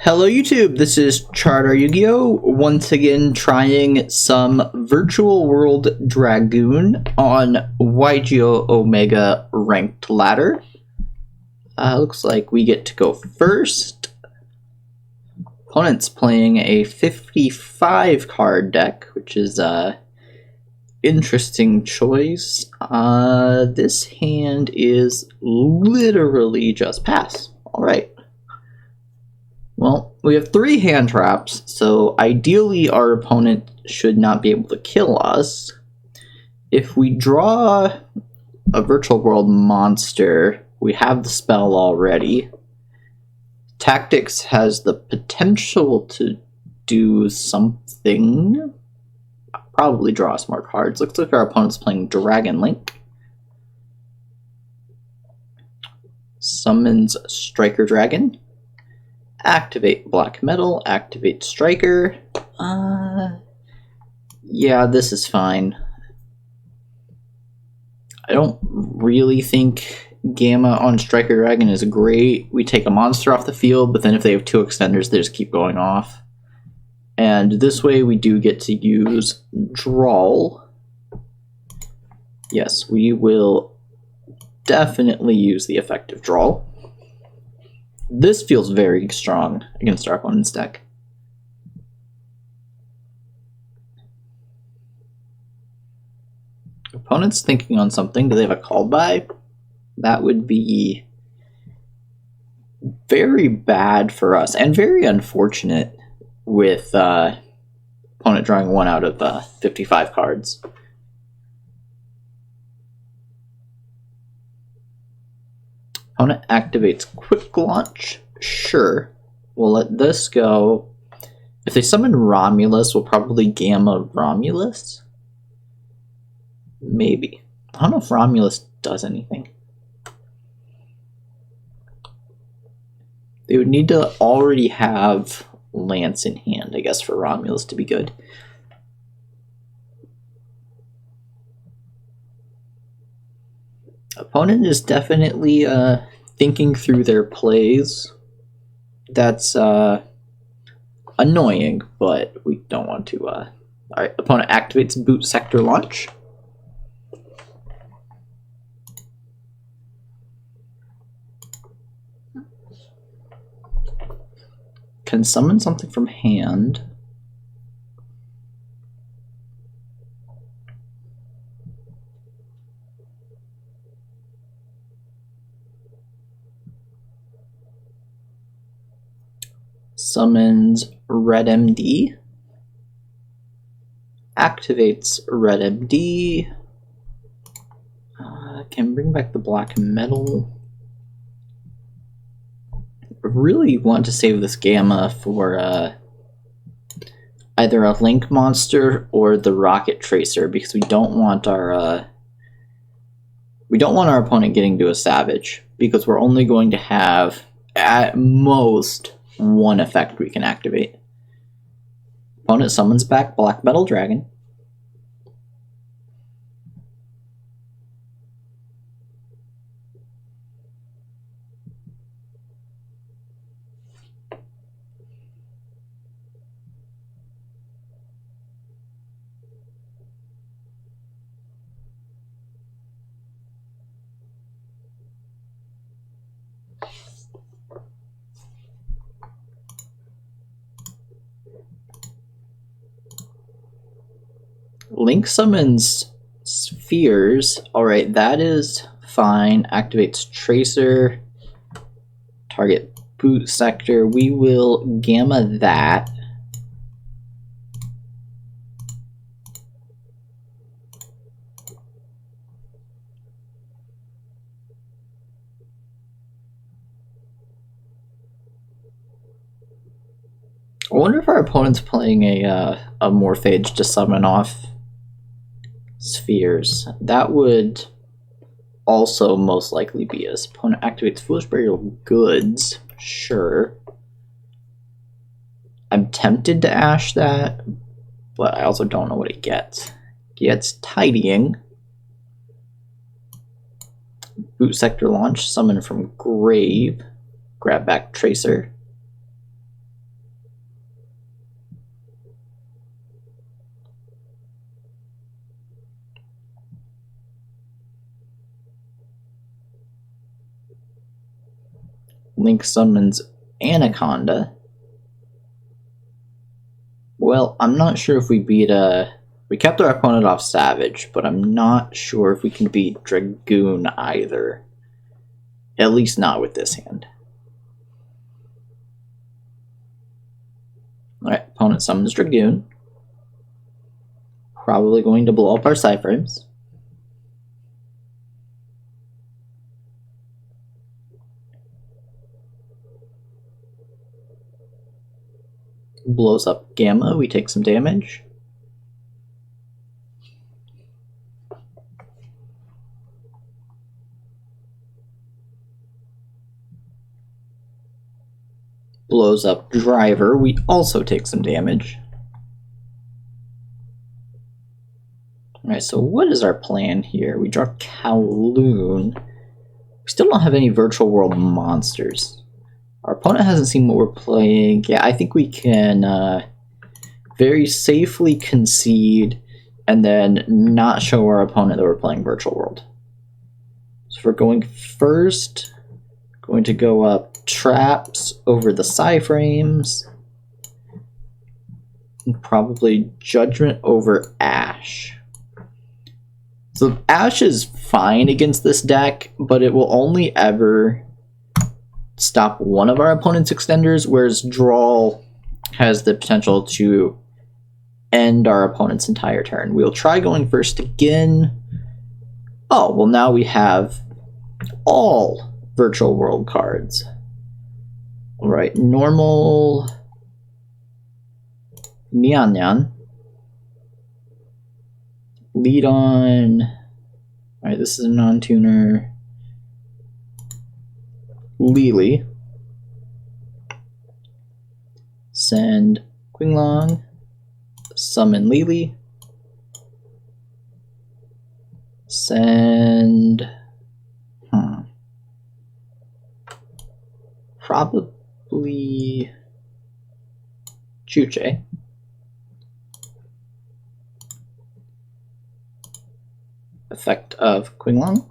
Hello YouTube, this is ChardarYuGiOh, once again trying some Virtual World Dragoon on YGO Omega Ranked Ladder. Looks like we get to go first. Opponent's playing a 55 card deck, which is a interesting choice. This hand is literally just pass. Alright. Well, we have 3 hand traps, so ideally our opponent should not be able to kill us. If we draw a Virtual World monster, we have the spell already. Tactics has the potential to do something. Probably draw us more cards. Looks like our opponent's playing Dragon Link. Summons Striker Dragon. Activate Black Metal, activate Striker. Yeah, this is fine. I don't really think Gamma on Striker Dragon is great. We take a monster off the field, but then if they have 2 extenders, they just keep going off. And this way we do get to use Drawl. Yes, we will definitely use the effective Drawl. This feels very strong against our opponent's deck. Opponent's thinking on something. Do they have a call by? That would be very bad for us and very unfortunate with opponent drawing 1 out of 55 cards. Opponent activates Quick Launch. Sure. We'll let this go. If they summon Romulus, we'll probably Gamma Romulus. Maybe. I don't know if Romulus does anything. They would need to already have Lance in hand, I guess, for Romulus to be good. Opponent is definitely thinking through their plays. That's annoying, but we don't want to. Alright, opponent activates Boot Sector Launch. Can summon something from hand. Summons Red MD. Activates Red MD. Can bring back the Black Metal. I really want to save this Gamma for either a Link monster or the Rocket Tracer, because we don't want our opponent getting to a Savage, because we're only going to have at most 1 effect we can activate. Opponent summons back Black Metal Dragon. Link summons Spheres. Alright, that is fine. Activates Tracer. Target Boot Sector. We will Gamma that. I wonder if our opponent's playing a Morphage to summon off Spheres. That would also most likely be his. Opponent activates Foolish Burial Goods. Sure. I'm tempted to Ash that, but I also don't know what it gets. It gets Tidying. Boot Sector Launch. Summon from Grave. Grab back Tracer. Link summons Anaconda. Well, I'm not sure if we beat we kept our opponent off Savage, but I'm not sure if we can beat Dragoon either. At least not with this hand. Alright, opponent summons Dragoon. Probably going to blow up our Cyframes. Blows up Gamma, we take some damage. Blows up Driver, we also take some damage. Alright, so what is our plan here? We draw Kowloon. We still don't have any virtual world monsters. Our opponent hasn't seen what we're playing. Yeah, I think we can very safely concede and then not show our opponent that we're playing virtual world. So we're going first, going to go up Traps over the Cyframes, and probably Judgment over Ash. So Ash is fine against this deck, but it will only ever stop one of our opponent's extenders, whereas Draw has the potential to end our opponent's entire turn. We'll try going first again. Oh, well now we have all virtual world cards. Alright, normal Nyan Nyan. Lead on. Alright, this is a non-tuner. Lily. Send Qinglong. Summon Lily. Send. Probably Chuche. Effect of Qinglong.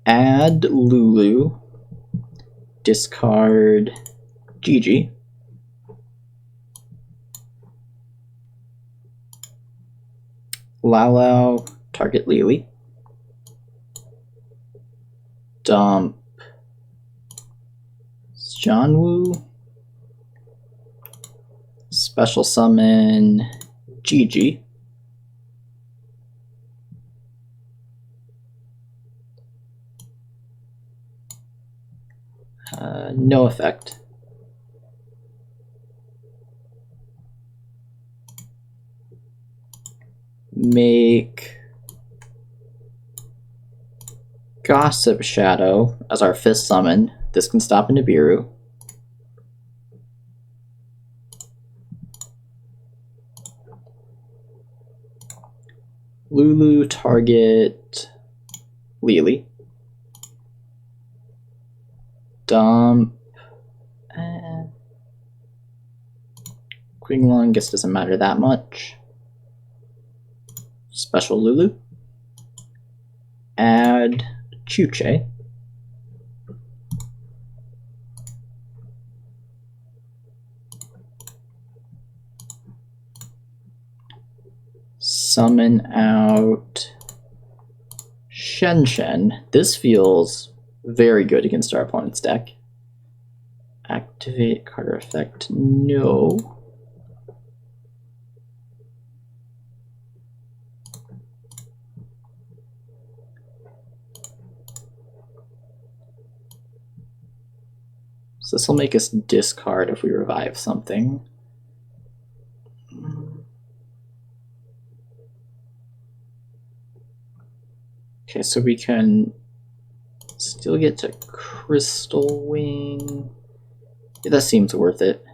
Add Lulu. Discard Gigi. Lao Lao, target Lily. Dump Janwu. Special summon Gigi. No effect. Make Gossip Shadow as our 5th summon. This can stop into Nibiru. Lulu, target Lily. Dump. Qinglong, guess doesn't matter that much. Special Lulu. Add Chuche. Summon out Shen Shen. This feels very good against our opponent's deck. Activate Carter effect. No. So this will make us discard if we revive something. Okay, so we can still get to Crystal Wing. Yeah, that seems worth it.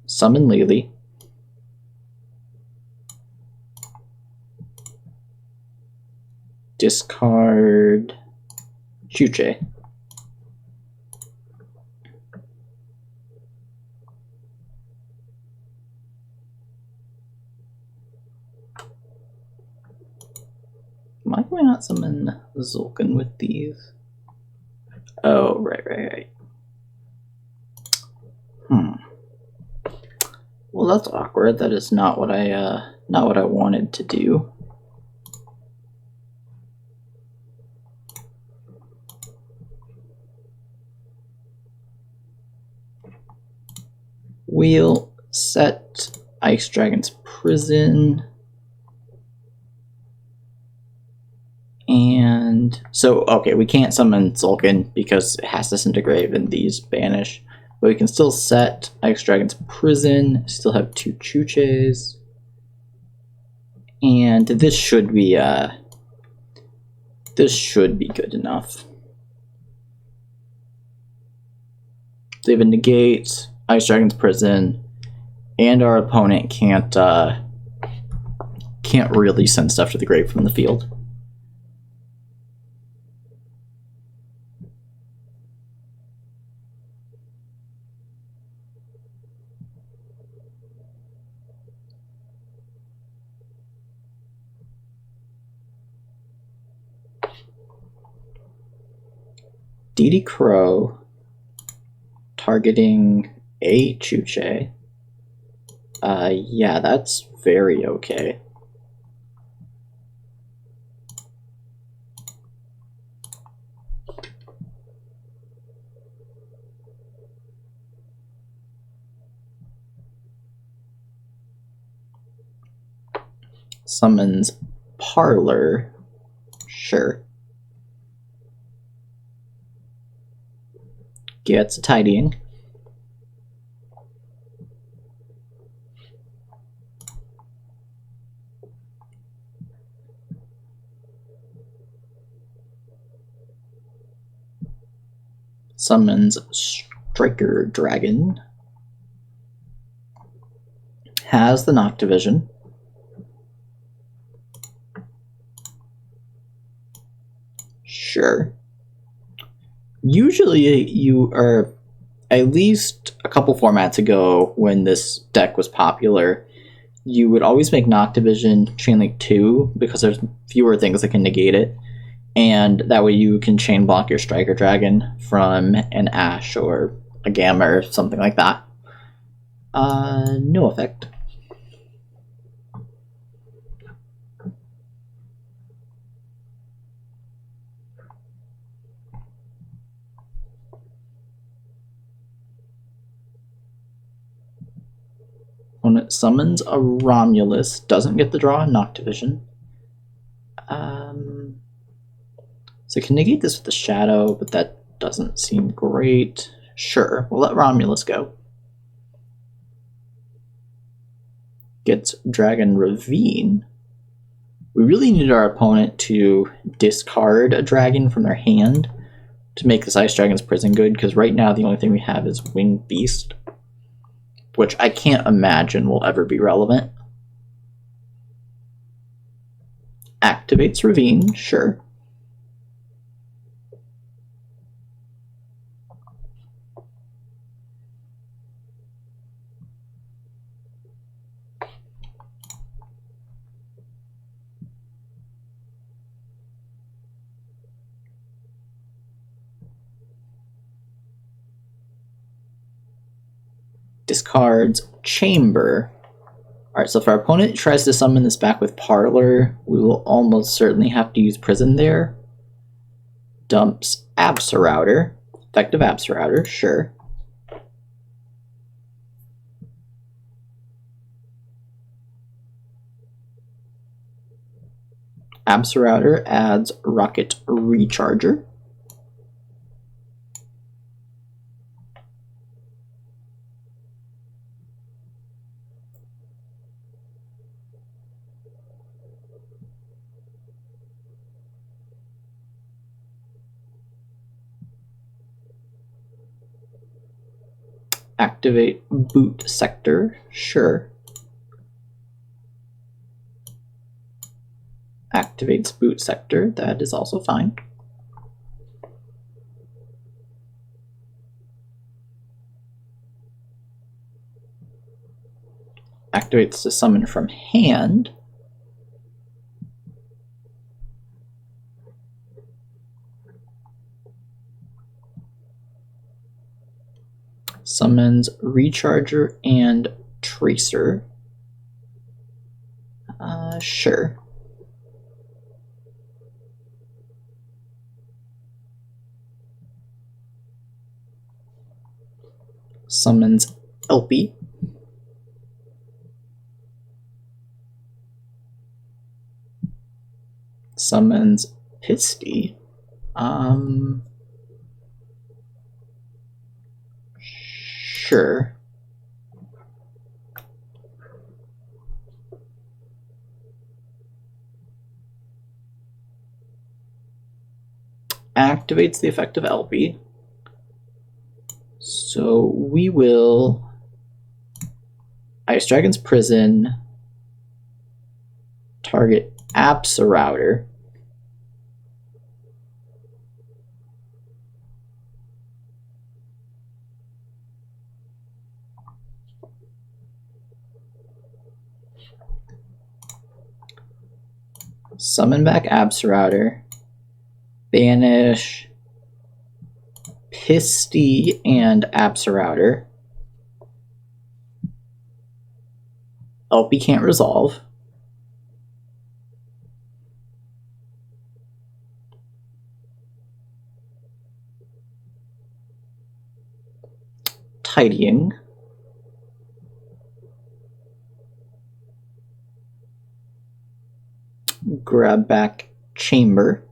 Summon Lily. Discard Chuche. Why not summon Zulkin with these? Oh, right. Well, that's awkward. That is not what I wanted to do. We'll set Ice Dragon's Prison. And so, okay, we can't summon Sulkin because it has Disintegrate and these banish. But we can still set Ice Dragon's Prison, still have 2 Chuches. And this should be good enough. They have a negate, Ice Dragon's Prison, and our opponent can't really send stuff to the grave from the field. DD Crow targeting a Chuche. Yeah, that's very okay. Summons Parlor. Sure. Gets Tidying. Summons Striker Dragon. Has the Noctivision. Sure. Usually you are, at least a couple formats ago when this deck was popular, you would always make Noctivision Chainlink 2 because there's fewer things that can negate it. And that way you can chain block your Striker Dragon from an Ash or a Gamma or something like that. No effect. When it summons a Romulus, doesn't get the draw on Noctivision. So I can negate this with the Shadow, but that doesn't seem great. Sure, we'll let Romulus go. Gets Dragon Ravine. We really need our opponent to discard a dragon from their hand to make this Ice Dragon's Prison good, because right now the only thing we have is Winged Beast, which I can't imagine will ever be relevant. Activates Ravine, sure. Discards Chamber. Alright, so if our opponent tries to summon this back with Parlor, we will almost certainly have to use Prison there. Dumps Absorouter. Effective Absorouter, sure. Absorouter adds Rocket Recharger. Activate Boot Sector, sure. Activates Boot Sector, that is also fine. Activates to summon from hand. Summons Recharger and Tracer. Sure. Summons Elpie. Summons Pisty. Sure. Activates the effect of Elpie. So we will Ice Dragon's Prison, target Router. Summon back Router. Banish Pisty and Router. Elpie can't resolve. Tidying. Grab back Chamber.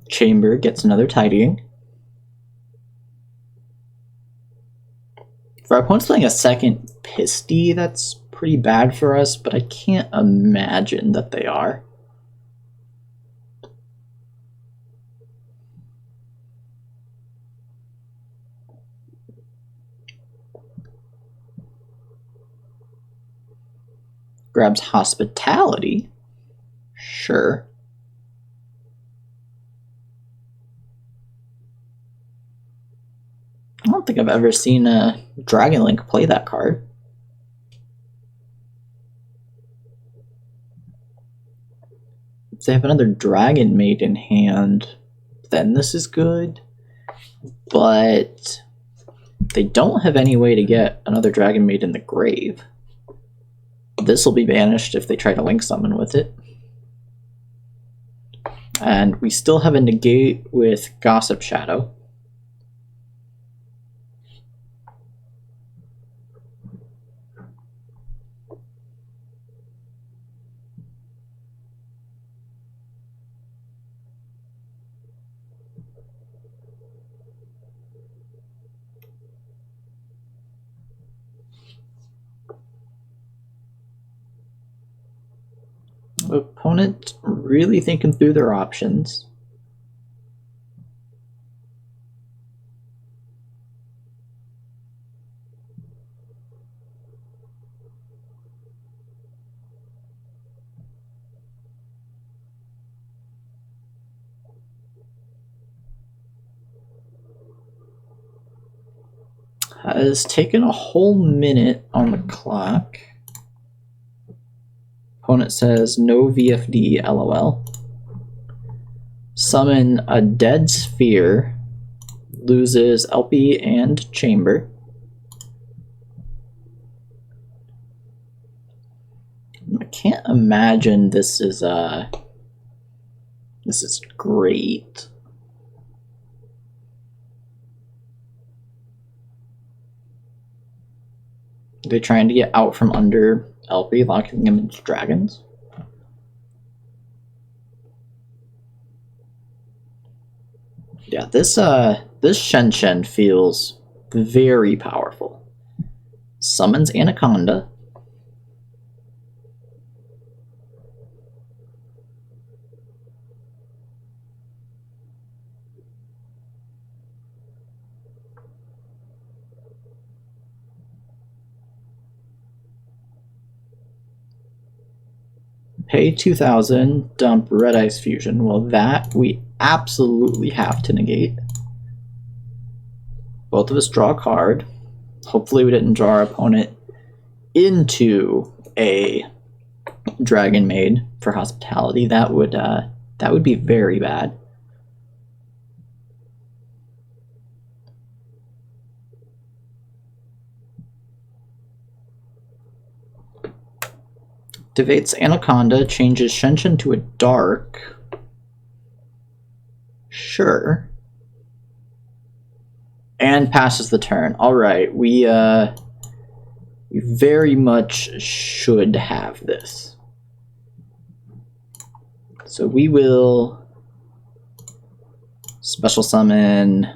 Chamber gets another Tidying. For our opponents playing a second Pisty, that's pretty bad for us, but I can't imagine that they are. Grabs Hospitality. Sure. I don't think I've ever seen a Dragon Link play that card. If they have another Dragonmaid in hand, then this is good. But they don't have any way to get another Dragonmaid in the grave. This will be banished if they try to link summon with it. And we still have a negate with Gossip Shadow. Opponent really thinking through their options. Has taken a whole minute on the clock. Opponent says no VFD, LOL. Summon a Dead Sphere. Loses Elpie and Chamber. I can't imagine this is great. They're trying to get out from under Elpie, locking him into dragons. Yeah, this Shen feels very powerful. Summons Anaconda. Pay 2,000, dump Red Ice Fusion. Well, that we absolutely have to negate. Both of us draw a card. Hopefully we didn't draw our opponent into a Dragonmaid for Hospitality. That would be very bad. Activates Anaconda, changes Shenshin to a dark. Sure. And passes the turn. Alright, we very much should have this. So we will special summon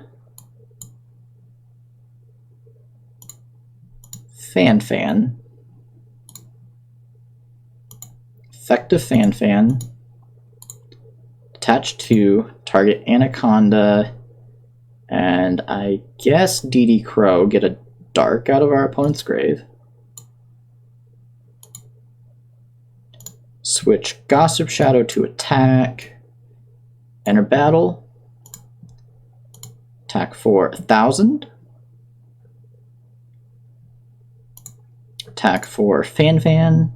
Fan. Effective Fan. Attach to target Anaconda, and I guess DD Crow, get a dark out of our opponent's grave. Switch Gossip Shadow to attack. Enter battle. Attack for 1,000. Attack for Fan.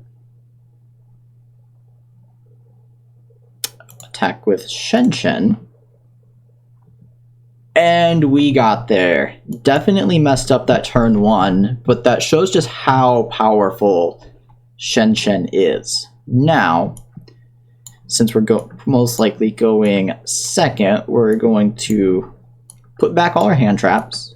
Attack with Shenshin. And we got there. Definitely messed up that turn 1, but that shows just how powerful Shenshin is. Now, since we're most likely going second, we're going to put back all our hand traps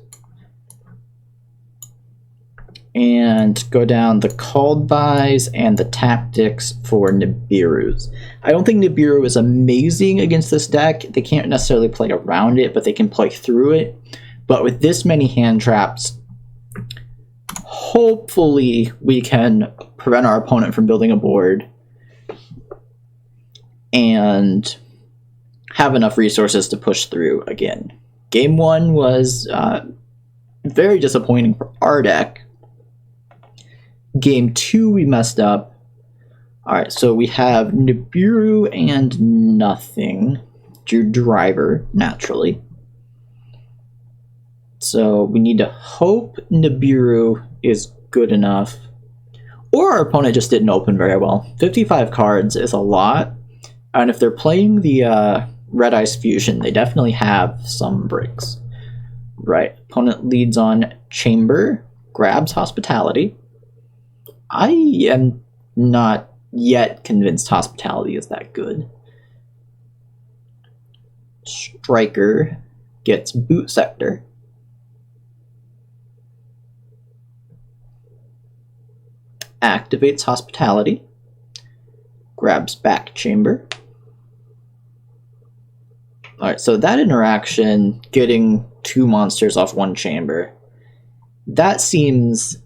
and go down the called buys and the tactics for Nibiru's. I don't think Nibiru is amazing against this deck. They can't necessarily play around it, but they can play through it. But with this many hand traps, hopefully we can prevent our opponent from building a board and have enough resources to push through again. Game 1 was very disappointing for our deck. Game 2 we messed up. Alright, so we have Nibiru and nothing. Your driver, naturally. So we need to hope Nibiru is good enough. Or our opponent just didn't open very well. 55 cards is a lot. And if they're playing the Red Ice Fusion, they definitely have some breaks. Right, opponent leads on Chamber, grabs Hospitality. I am not yet convinced Hospitality is that good. Striker gets Boot Sector. Activates Hospitality. Grabs back Chamber. Alright, so that interaction, getting 2 monsters off 1 chamber, that seems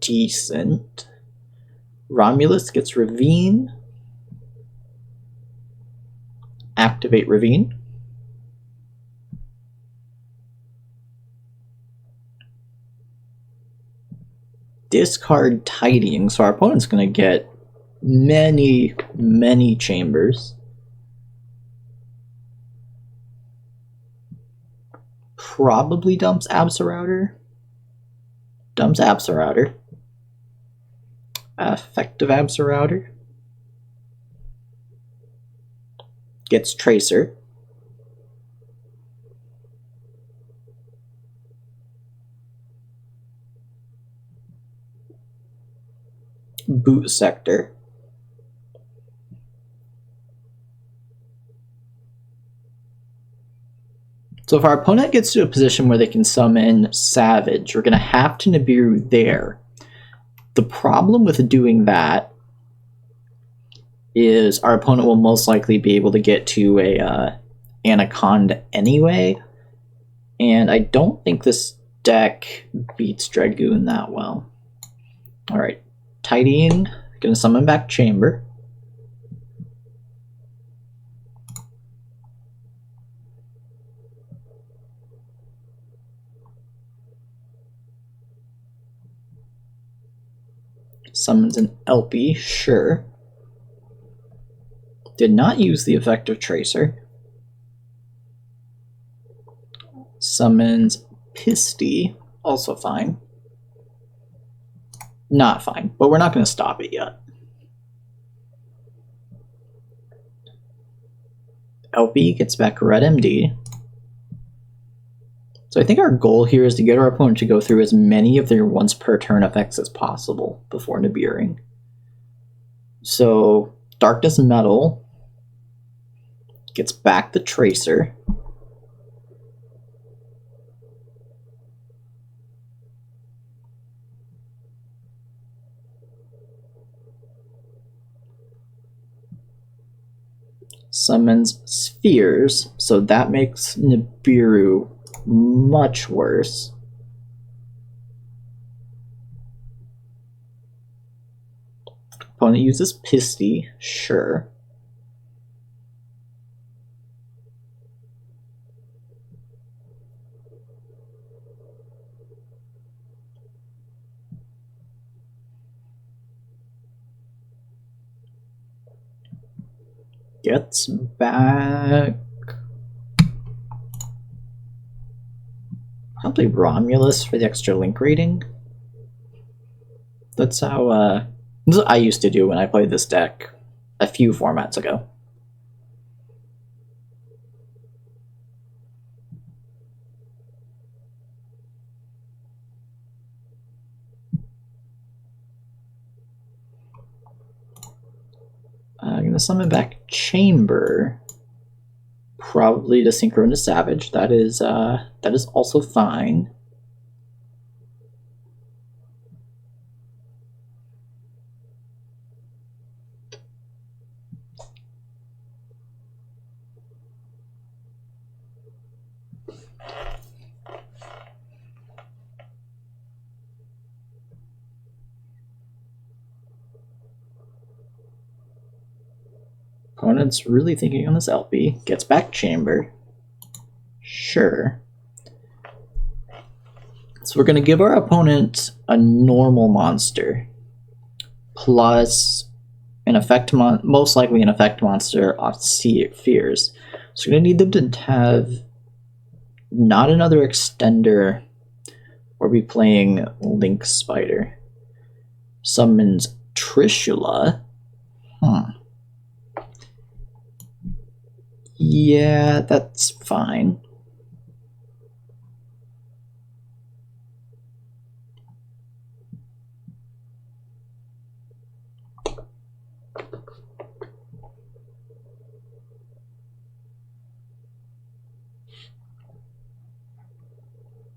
decent. Romulus gets Ravine. Activate Ravine. Discard Tidying, so our opponent's going to get many chambers. Probably dumps Absorouter. Dumps Absorouter. Effective Absorouter. Gets Tracer. Boot Sector. So if our opponent gets to a position where they can summon Savage, we're going to have to Nibiru there. The problem with doing that is our opponent will most likely be able to get to a Anaconda anyway, and I don't think this deck beats Dragoon that well. Alright, Tidying, going to summon back Chamber. Summons an LP, sure. Did not use the effective Tracer. Summons Pisty, also fine. Not fine, but we're not going to stop it yet. LP gets back Red MD. So I think our goal here is to get our opponent to go through as many of their once per turn effects as possible before Nibiruing. So Darkness Metal gets back the Tracer. Summons Spheres, so that makes Nibiru much worse. Opponent uses Pisty, sure. Gets back probably Romulus for the extra link rating. That's how this is what I used to do when I played this deck a few formats ago. I'm gonna summon back Chamber, probably to synchro into Savage. That is also fine. Opponent's really thinking on this LP. Gets back Chamber. Sure. So we're going to give our opponent a normal monster. Plus an effect most likely an effect monster off Sea Fears. So we're going to need them to have not another extender or be playing Link Spider. Summons Trishula. Yeah, that's fine.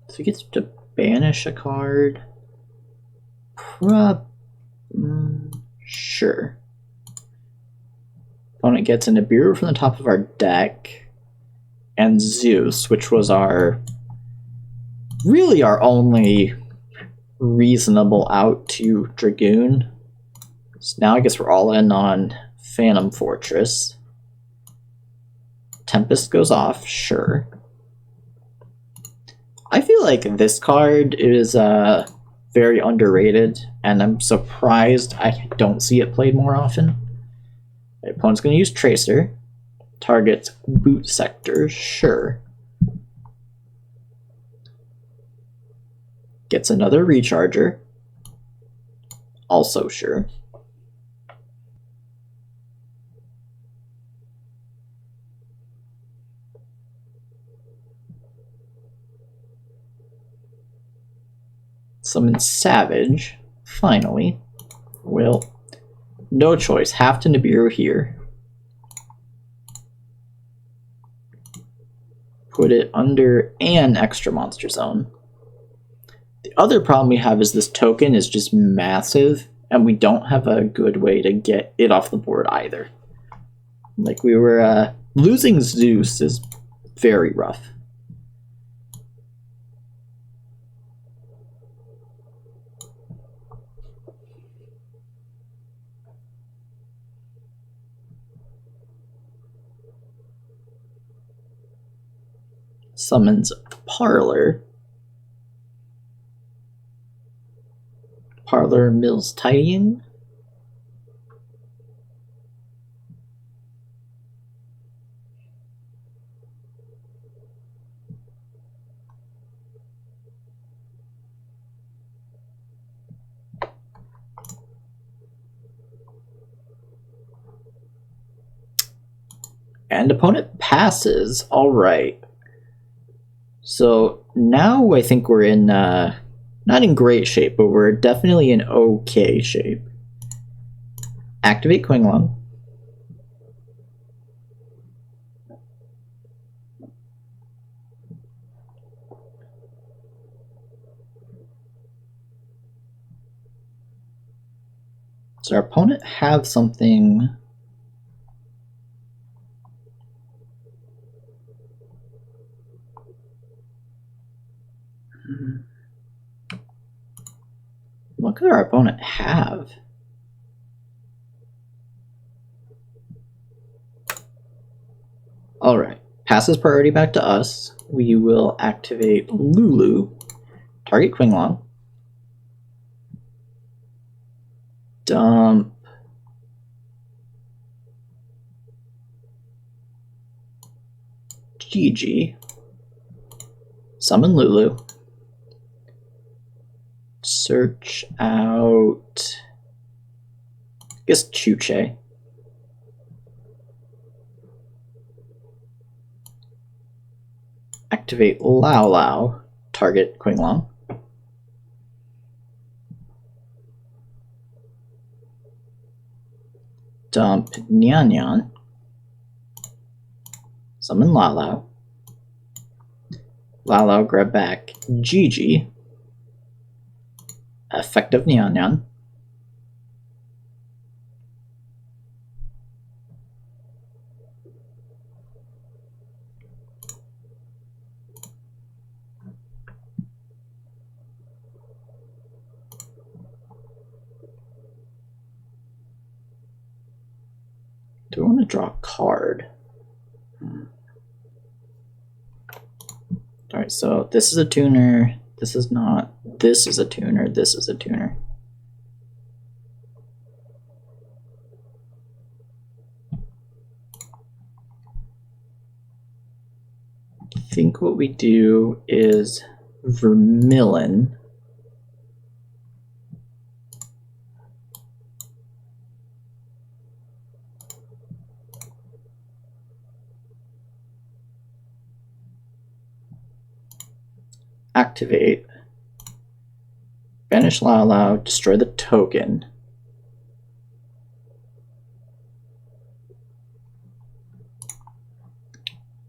So he gets to banish a card. Sure. Opponent gets a Nibiru from the top of our deck, and Zeus, which was really our only reasonable out to Dragoon. So now I guess we're all in on Phantom Fortress. Tempest goes off, sure. I feel like this card is very underrated, and I'm surprised I don't see it played more often. The opponent's going to use Tracer. Targets Boot Sector, sure. Gets another Recharger, also sure. Summon Savage, finally. Well, no choice, have to Nibiru here. Put it under an extra monster zone. The other problem we have is this token is just massive, and we don't have a good way to get it off the board either. Like, we were losing Zeus is very rough. Summons Parlor. Parlor Mills Tidying. And opponent passes. All right. So now I think we're in, not in great shape, but we're definitely in okay shape. Activate Qinglong. Does our opponent have something? What could our opponent have? Alright, passes priority back to us. We will activate Lulu, target Qinglong, dump GG, summon Lulu, search out, I guess, Chuche. Activate Lao Lao, target Qinglong. Dump Nyan Nyan. Summon Lao Lao. Lao Lao grab back Gigi. Effective Nyan Nyan. Do I want to draw a card? Alright, so this is a tuner. This is not. This is a tuner. This is a tuner. I think what we do is Vermilion. Activate. Banish Lao Lao, destroy the token.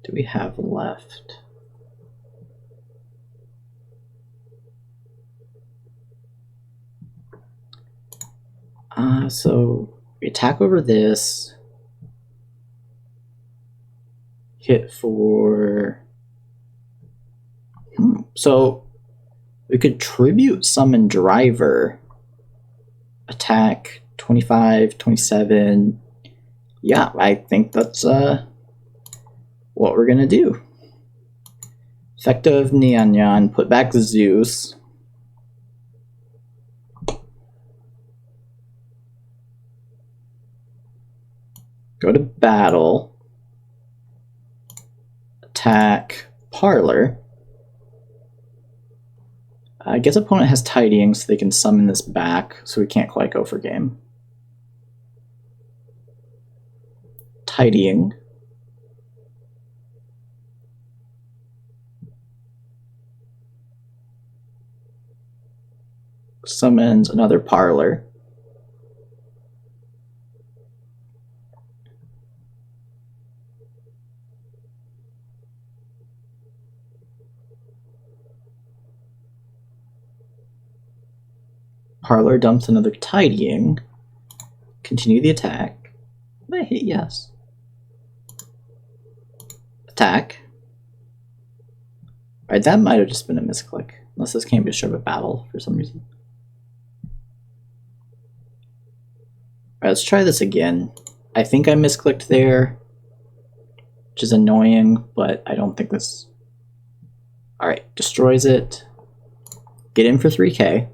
Do we have left? So we attack over this. Hit for... So we could tribute summon Driver. Attack 25, 27. Yeah, I think that's what we're gonna do. Effective Nyan Nyan, put back Zeus. Go to battle. Attack Parlor. I guess opponent has Tidying, so they can summon this back, so we can't quite go for game. Tidying. Summons another Parlor. Parlor dumps another Tidying. Continue the attack. I hit yes. Attack. Alright, that might have just been a misclick. Unless this can't be a battle for some reason. Alright, let's try this again. I think I misclicked there, which is annoying, but I don't think this... Alright, destroys it. Get in for 3k.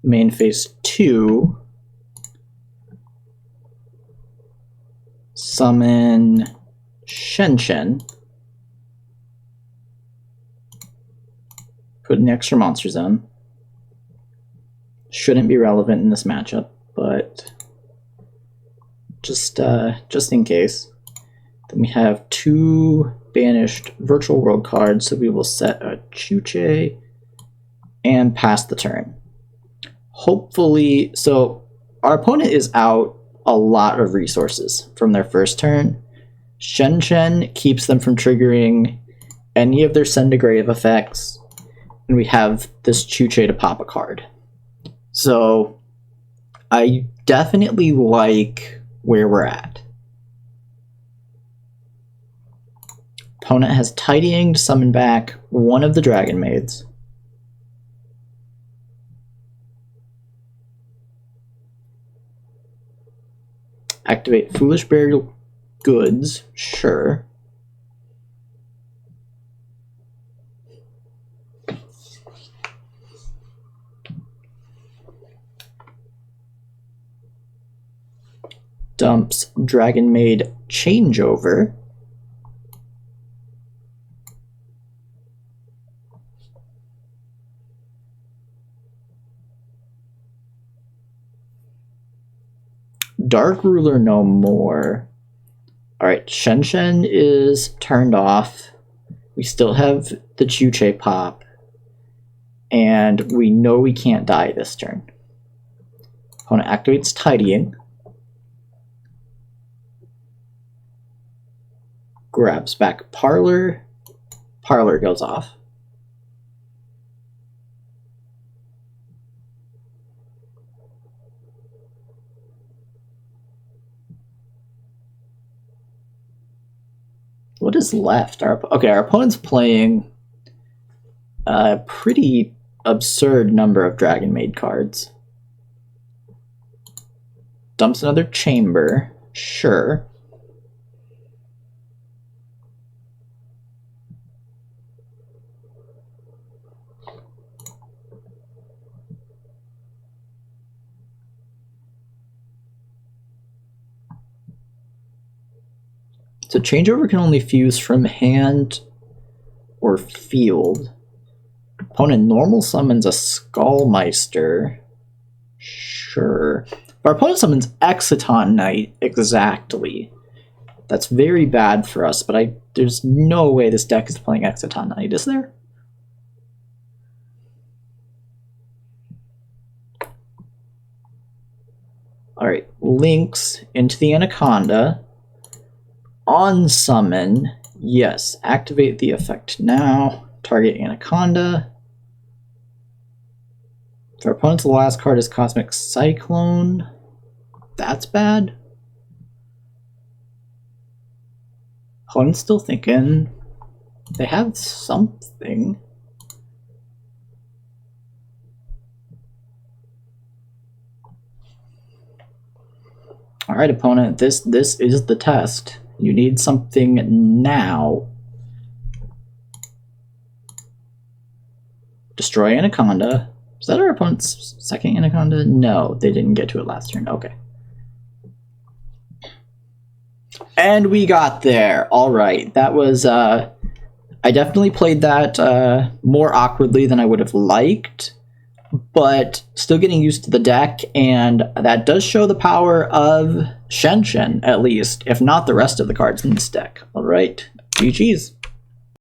Main phase 2. Summon Shen Shen. Put an extra monster zone. Shouldn't be relevant in this matchup, but just in case. Then we have 2 banished virtual world cards, so we will set a Chuche and pass the turn. Hopefully, so our opponent is out a lot of resources from their first turn. Shen Shen keeps them from triggering any of their Send to Grave effects, and we have this Chuche to pop a card. So I definitely like where we're at. Opponent has Tidying to summon back one of the Dragonmaids. Activate Foolish Burial Goods, sure. Dumps Dragonmaid Changeover. Dark Ruler no more. Alright, Shen Shen is turned off. We still have the Chuche pop. And we know we can't die this turn. Opponent activates Tidying. Grabs back Parlor. Parlor goes off. What is left? Our opponent's playing a pretty absurd number of Dragonmaid cards. Dumps another Chamber, sure. So Changeover can only fuse from hand or field. Opponent normal summons a Skullmeister. Sure. Our opponent summons Exciton Knight exactly. That's very bad for us, but there's no way this deck is playing Exciton Knight, is there? Alright, links into the Anaconda. On summon, yes, activate the effect now. Target Anaconda. If our opponent's last card is Cosmic Cyclone, that's bad. Opponent's still thinking. They have something. Alright, opponent, this is the test. You need something now. Destroy Anaconda. Is that our opponent's second Anaconda? No, they didn't get to it last turn. Okay. And we got there. All right. That was... I definitely played that more awkwardly than I would have liked, but still getting used to the deck, and that does show the power of Shen Shen, at least, if not the rest of the cards in this deck. All right. GG's.